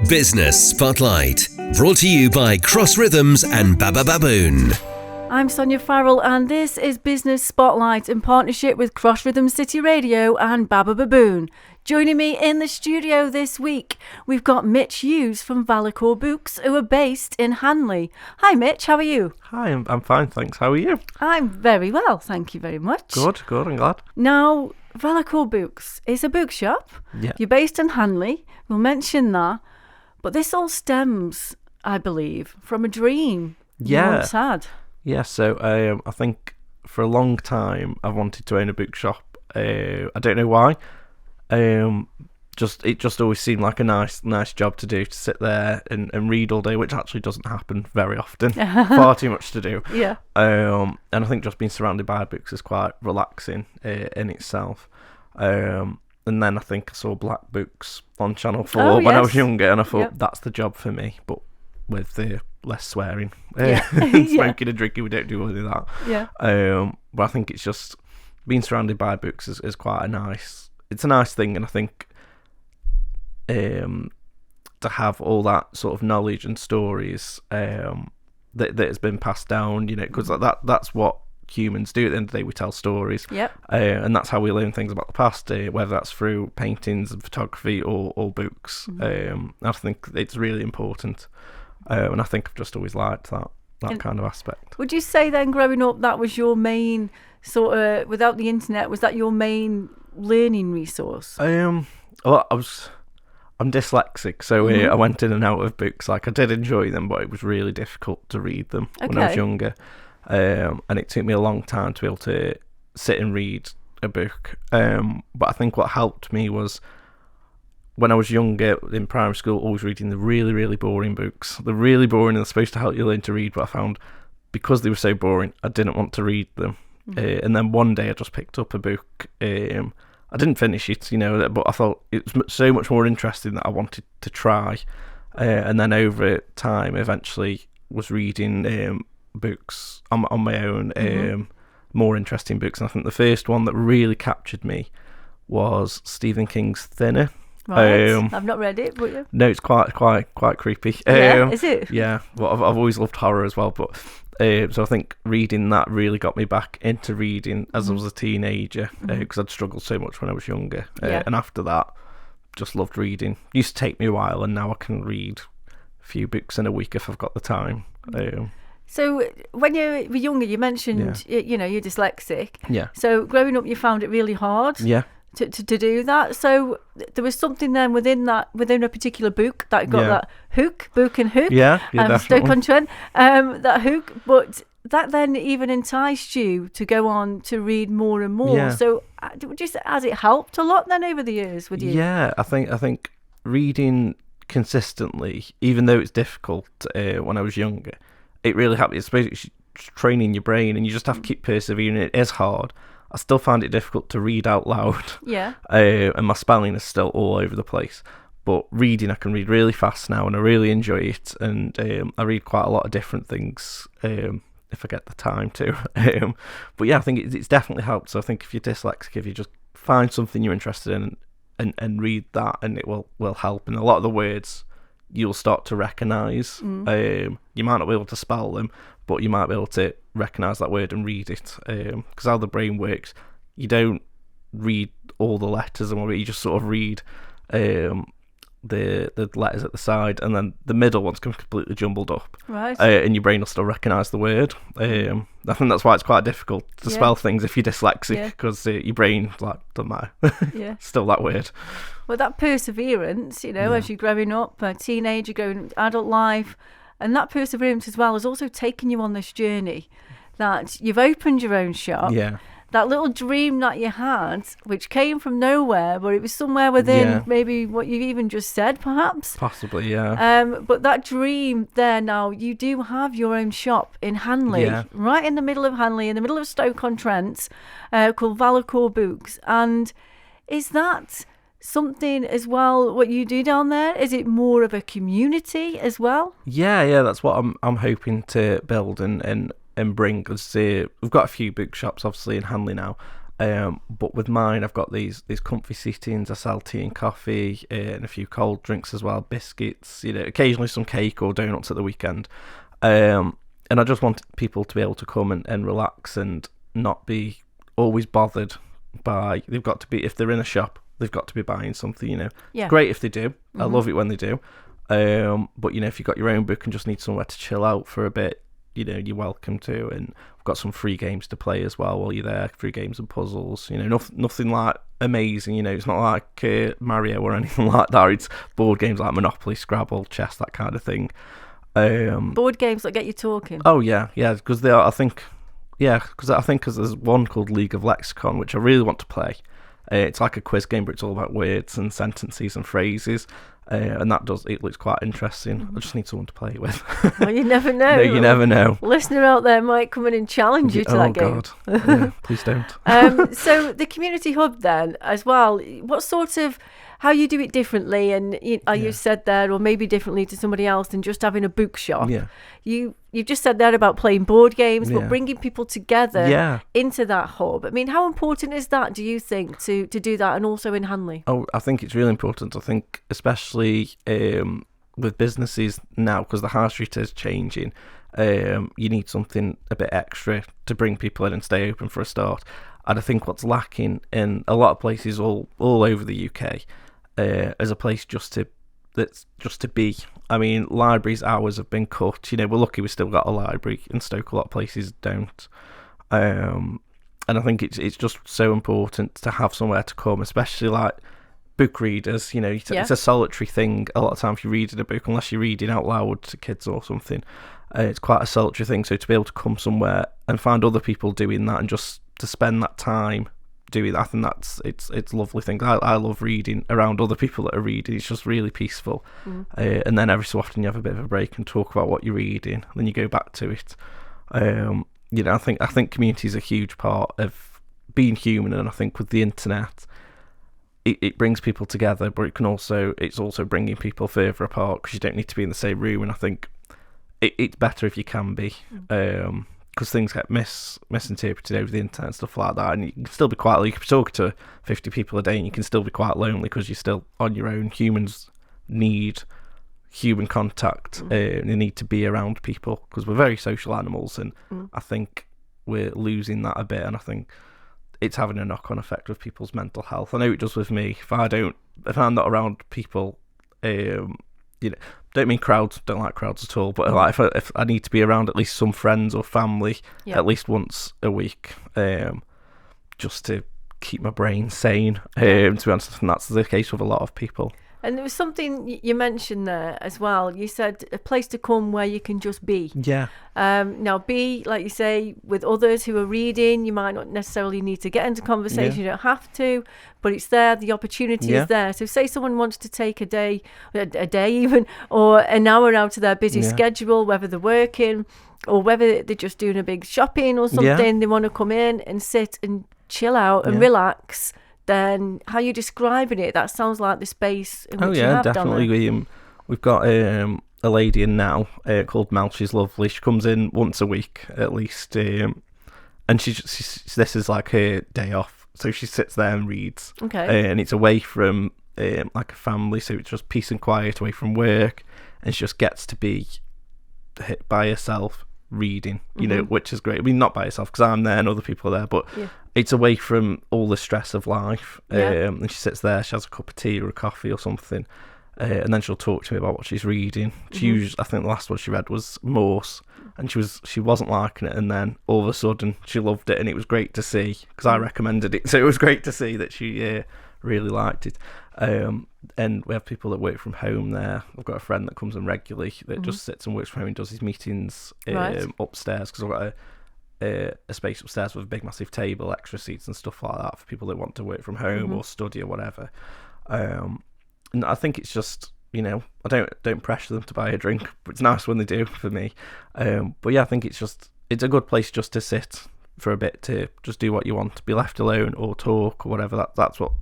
Business Spotlight, brought to you by Cross Rhythms and Baba Baboon. I'm Sonya Farrell and this is Business Spotlight in partnership with Cross Rhythms City Radio and Baba Baboon. Joining me in the studio this week, we've got Mitch Hughes from Vellichor Books, who are based in Hanley. Hi Mitch, how are you? Hi, I'm fine, thanks. How are you? I'm very well, thank you very much. Good, I'm glad. Now, Vellichor Books is a bookshop. Yeah. You're based in Hanley, we'll mention that. But this all stems, I believe, from a dream you once had. Yeah, so I think for a long time I've wanted to own a bookshop. I don't know why. It just always seemed like a nice job to do, to sit there and read all day, which actually doesn't happen very often. Far too much to do. Yeah. And I think just being surrounded by books is quite relaxing in itself. And then I think I saw Black Books on Channel 4 when I was younger, and I thought that's the job for me, but with the less swearing. Smoking and drinking, we don't do any of that. Yeah. But I think it's just being surrounded by books is quite a nice thing, and I think to have all that sort of knowledge and stories that has been passed down, because that's what humans do. At the end of the day, we tell stories. Yep. And that's how we learn things about the past, whether that's through paintings and photography or books. I think it's really important, and I think I've just always liked that kind of aspect. Would you say then, growing up, that was your main sort of, without the internet, was that your main learning resource? Well, I'm dyslexic, so I went in and out of books. Like, I did enjoy them, but it was really difficult to read them when I was younger. And it took me a long time to be able to sit and read a book. But I think what helped me was, when I was younger in primary school, always reading the really, really boring books. They're really boring and they're supposed to help you learn to read, but I found because they were so boring, I didn't want to read them. And then one day I just picked up a book. I didn't finish it, but I thought it was so much more interesting that I wanted to try. And then over time, eventually was reading books on my own, more interesting books. And I think the first one that really captured me was Stephen King's Thinner. Right. I've not read it, but yeah. No, it's quite creepy. Is it? Yeah. Well, I've always loved horror as well, but so I think reading that really got me back into reading as I was a teenager, because I'd struggled so much when I was younger. And after that, just loved reading. It used to take me a while, and now I can read a few books in a week if I've got the time. So when you were younger, you mentioned you're dyslexic. Yeah. So growing up, you found it really hard. Yeah. To do that. So there was something then within a particular book that got that hook, book and hook. Yeah, Stoke-on-Trent, that hook. But that then even enticed you to go on to read more and more. Yeah. So has it helped a lot then over the years with you? Yeah, I think reading consistently, even though it's difficult when I was younger, it really helped. It's basically training your brain, and you just have to keep persevering. It is hard. I still find it difficult to read out loud. Yeah. And my spelling is still all over the place. But reading, I can read really fast now, and I really enjoy it. And I read quite a lot of different things if I get the time to. But yeah, I think it's definitely helped. So I think if you're dyslexic, if you just find something you're interested in and read that, and it will help. And a lot of the words you'll start to recognise. You might not be able to spell them, but you might be able to recognise that word and read it. Because how the brain works, you don't read all the letters and whatever, you just sort of read the letters at the side, and then the middle ones come completely jumbled up. Right. And your brain will still recognise the word. I think that's why it's quite difficult to spell things if you're dyslexic, because your brain doesn't matter. Still that word. Well, that perseverance, as you're growing up, a teenager, going into adult life, and that perseverance as well has also taken you on this journey that you've opened your own shop. Yeah. That little dream that you had, which came from nowhere, but it was somewhere within maybe what you even just said, perhaps. Possibly, yeah. But that dream there now, you do have your own shop in Hanley, right in the middle of Hanley, in the middle of Stoke-on-Trent, called Vellichor Books. And is that something as well, what you do down there? Is it more of a community as well? Yeah, that's what I'm hoping to build and bring, because we've got a few bookshops obviously in Hanley now, But with mine, I've got these comfy seatings. I sell tea and coffee, and a few cold drinks as well, biscuits, occasionally some cake or donuts at the weekend. And I just want people to be able to come and relax and not be always bothered by, if they're in a shop, they've got to be buying something, Yeah. It's great if they do. Mm-hmm. I love it when they do. But, if you've got your own book and just need somewhere to chill out for a bit, you're welcome to. And we've got some free games to play as well while you're there, free games and puzzles. Nothing like amazing, it's not like Mario or anything like that. It's board games like Monopoly, Scrabble, chess, that kind of thing. Board games that get you talking. Oh, yeah, because they are, I think there's one called League of Lexicon, which I really want to play. It's like a quiz game, but it's all about words and sentences and phrases. And it looks quite interesting. Mm-hmm. I just need someone to play it with. Well, you never know. No, you never know. Listener out there might come in and challenge you to that game. Oh, God. Yeah, please don't. So the community hub then, as well, what sort of, how you do it differently, and you said there, or maybe differently to somebody else than just having a bookshop. Yeah. You've just said there about playing board games, but bringing people together into that hub. I mean, how important is that, do you think, to do that, and also in Hanley? Oh, I think it's really important. I think especially with businesses now, because the high street is changing, you need something a bit extra to bring people in and stay open for a start. And I think what's lacking in a lot of places all over the UK is a place just to be. I mean, libraries' hours have been cut. We're lucky we still got a library in Stoke. A lot of places don't. And I think it's just so important to have somewhere to come, especially like book readers. It's a solitary thing. A lot of times you're reading a book, unless you're reading out loud to kids or something, it's quite a solitary thing. So to be able to come somewhere and find other people doing that and just to spend that time doing that, I think it's a lovely thing. I love reading around other people that are reading. It's just really peaceful. And then every so often you have a bit of a break and talk about what you're reading, and then you go back to it. I think community is a huge part of being human, and I think with the internet, it brings people together, but it's also bringing people further apart, because you don't need to be in the same room. And I think it's better if you can be, because things get misinterpreted over the internet and stuff like that, and you can still be quite, you can talk to 50 people a day and you can still be quite lonely because you're still on your own. Humans need human contact, they need to be around people, because we're very social animals, and I think we're losing that a bit, and I think it's having a knock-on effect with people's mental health. I know it does with me. If I'm not around people, don't mean crowds, don't like crowds at all, but like if I need to be around at least some friends or family at least once a week, just to keep my brain sane, to be honest, and that's the case with a lot of people. And there was something you mentioned there as well. You said a place to come where you can just be. Yeah. Now, be, like you say, with others who are reading. You might not necessarily need to get into conversation. You don't have to, but it's there. The opportunity is there. So say someone wants to take a day even, or an hour out of their busy schedule, whether they're working or whether they're just doing a big shopping or something. They want to come in and sit and chill out and relax. Then how you describing it? That sounds like the space in which you have definitely. We've got a lady in now called Mel. She's lovely. She comes in once a week at least, and this is like her day off. So she sits there and reads. Okay. And it's away from like a family, so it's just peace and quiet, away from work, and she just gets to be by herself reading, which is great. I mean, not by herself, because I'm there and other people are there, but it's away from all the stress of life. And she sits there, she has a cup of tea or a coffee or something, and then she'll talk to me about what she's reading. She usually, I think the last one she read was Morse, and she wasn't liking it, and then all of a sudden she loved it, and it was great to see, because I recommended it, so it was great to see that she really liked it. And we have people that work from home there. I've got a friend that comes in regularly that just sits and works from home and does his meetings upstairs, because I've got a space upstairs with a big massive table, extra seats and stuff like that for people that want to work from home or study or whatever. And I think it's just, I don't pressure them to buy a drink, but it's nice when they do for me. But yeah, I think it's a good place just to sit, for a bit to just do what you want, to be left alone or talk or whatever. That's what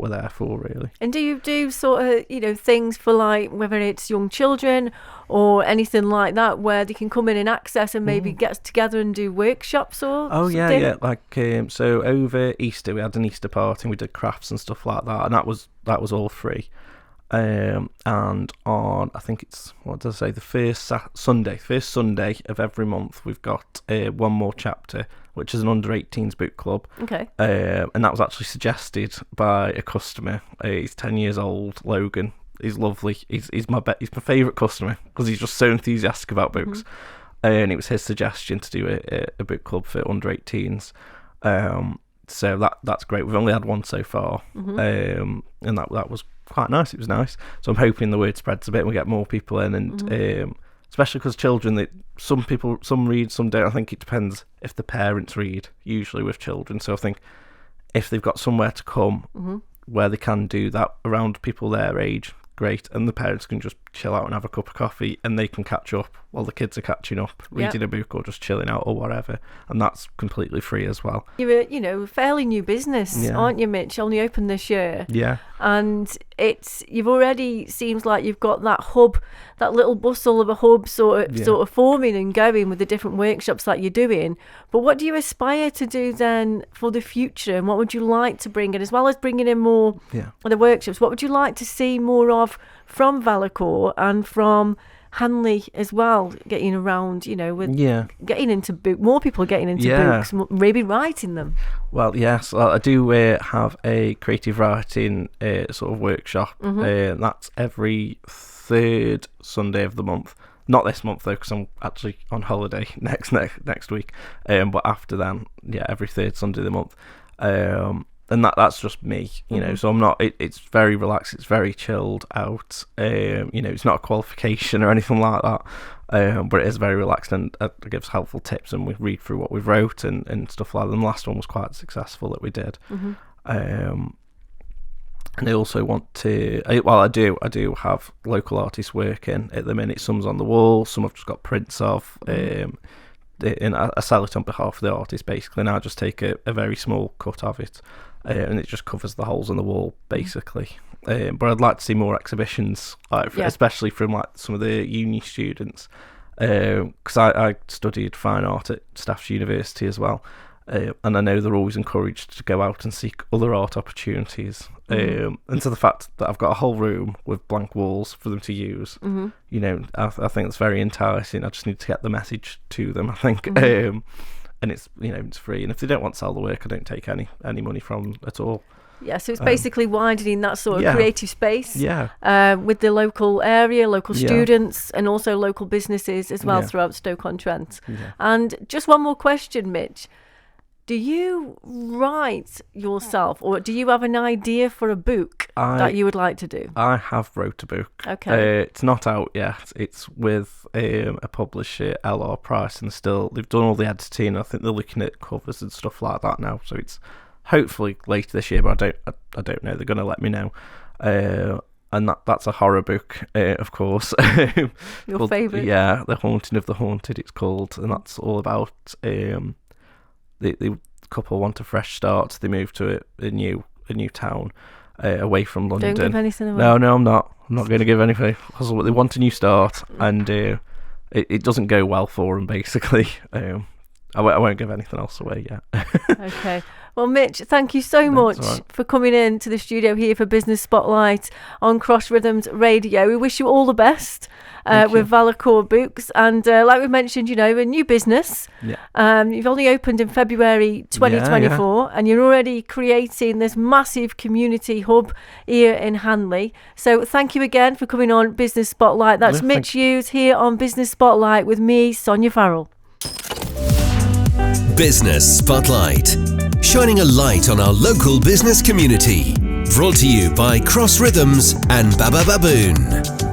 we're there for, really. And do you do sort of, things for like whether it's young children or anything like that where they can come in and access and maybe get together and do workshops or something? Yeah. Like so over Easter we had an Easter party and we did crafts and stuff like that, and that was all free. And on, I think it's, the first Sunday of every month, we've got one more chapter, which is an under 18s book club. Okay. And that was actually suggested by a customer. He's 10 years old, Logan. He's lovely. He's my favourite customer because he's just so enthusiastic about books. And it was his suggestion to do a book club for under 18s. So that's great. We've only had one so far, and that was quite nice. It was nice. So I'm hoping the word spreads a bit and we get more people in, and especially because children, some read, some don't. I think it depends if the parents read, usually with children. So I think if they've got somewhere to come where they can do that around people their age, great, and the parents can just chill out and have a cup of coffee and they can catch up while the kids are catching up, reading a book or just chilling out or whatever, and that's completely free as well. You're a fairly new business, aren't you, Mitch? Only opened this year. Yeah. And you've already, seems like you've got that hub, that little bustle of a hub sort of forming and going with the different workshops that you're doing. But what do you aspire to do then for the future, and what would you like to bring in, as well as bringing in more of the workshops? What would you like to see more of from Vellichor and from Hanley as well, getting around, with getting into book, more people getting into books, maybe writing them? Well, yes, I do have a creative writing sort of workshop. That's every third Sunday of the month. Not this month though, because I'm actually on holiday next week. But after then, every third Sunday of the month. And that's just me, so I'm not, it's very relaxed, it's very chilled out, it's not a qualification or anything like that, but it is very relaxed, and it gives helpful tips, and we read through what we've wrote and stuff like that. And the last one was quite successful that we did. And I also want to, I do have local artists working at the minute. Some's on the wall, some I've just got prints of, and I sell it on behalf of the artist basically, and I just take a very small cut of it, and it just covers the holes in the wall basically. But I'd like to see more exhibitions, especially from like some of the uni students, because I studied fine art at Staffordshire University as well, and I know they're always encouraged to go out and seek other art opportunities. And so the fact that I've got a whole room with blank walls for them to use, I think it's very enticing. I just need to get the message to them, I think. And it's it's free, and if they don't want to sell the work, I don't take any money from them at all. Yeah, so it's basically widening that sort of creative space with the local area, local students, and also local businesses as well throughout Stoke-on-Trent. And just one more question, Mitch. Do you write yourself, or do you have an idea for a book that you would like to do? I have wrote a book. Okay. It's not out yet. It's with a publisher, LR Price, and they've done all the editing. I think they're looking at covers and stuff like that now. So it's hopefully later this year, but I don't know. They're going to let me know. And that's a horror book, of course. Your favourite? Yeah, The Haunting of the Haunted, it's called, and that's all about... The couple want a fresh start. They move to a new town away from London. Don't give anything away. No, I'm not going to give anything. Because they want a new start, and it doesn't go well for them. Basically, I won't give anything else away yet. Okay. Well, Mitch, thank you so much for coming in to the studio here for Business Spotlight on Cross Rhythms Radio. We wish you all the best with Vellichor Books. And like we mentioned, a new business. Yeah. You've only opened in February 2024, and you're already creating this massive community hub here in Hanley. So thank you again for coming on Business Spotlight. That's Mitch Hughes here on Business Spotlight with me, Sonya Farrell. Business Spotlight, shining a light on our local business community. Brought to you by Cross Rhythms and Baba Baboon.